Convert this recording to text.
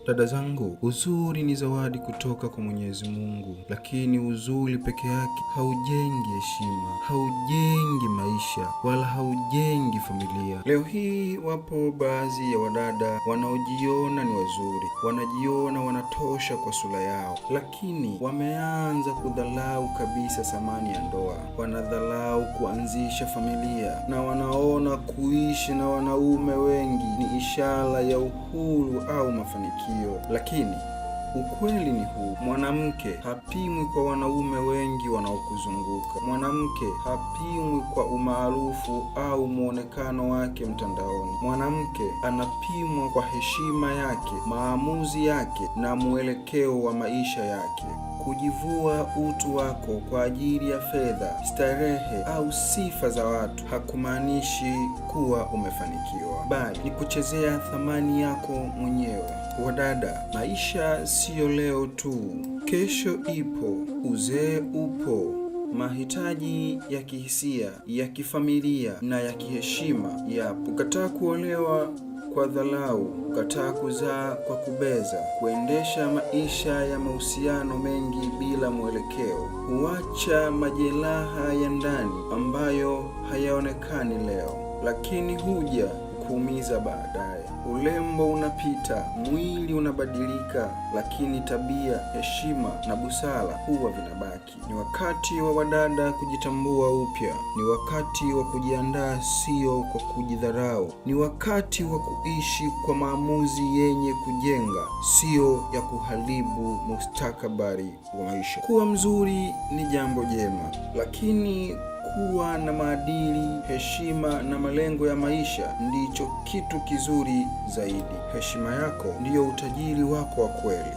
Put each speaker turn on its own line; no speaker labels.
Dada zangu, uzuri ni zawadi kutoka kwa Mwenyezi Mungu, lakini uzuri peke yake haujengi heshima, haujengi maisha, wala haujengi familia. Leo hii wapo baadhi ya wadada wanaojiona ni wazuri, wanajiona wanatosha kwa sura yao, lakini wameanza kudharau kabisa thamani ya ndoa. Wanadharau kuanzisha familia na wanaona kuishi na wanaume wengi ni ishara ya uhuru au mafanikio. Lakini ukweli ni huu: mwanamke hapimwi kwa wanaume wengi wanaokuzunguka. Mwanamke hapimwi kwa umaarufu au muonekano wake mtandaoni. Mwanamke anapimwa kwa heshima yake, maamuzi yake na mwelekeo wa maisha yake. Kujivua utu wako kwa ajili ya fedha, starehe au sifa za watu hakumaanishi kuwa umefanikiwa, bali ni kuchezea thamani yako mwenyewe. Wadada, maisha siyo leo tu, kesho ipo, uzee upo. Mahitaji ya kihisia, ya kifamilia na ya kiheshima yapo. Kukataa kuolewa kwa dharau, kukataa kuzaa kwa kubeza, kuendesha maisha ya mahusiano mengi bila mwelekeo, huacha majeraha ya ndani ambayo hayaonekani leo, lakini huja kuumiza baadaye. Urembo unapita, mwili unabadilika, lakini tabia, heshima na busara huwa vinabaki. Ni wakati wa wadada kujitambua upya. Ni wakati wa kujiandaa, sio kwa kujidharau. Ni wakati wa kuishi kwa maamuzi yenye kujenga, sio ya kuharibu mustakabali wa maisha. Kuwa mzuri ni jambo jema, lakini kuwa na maadili, heshima na malengo ya maisha ndicho kitu kizuri zaidi. Heshima yako ndiyo utajiri wako wa kweli.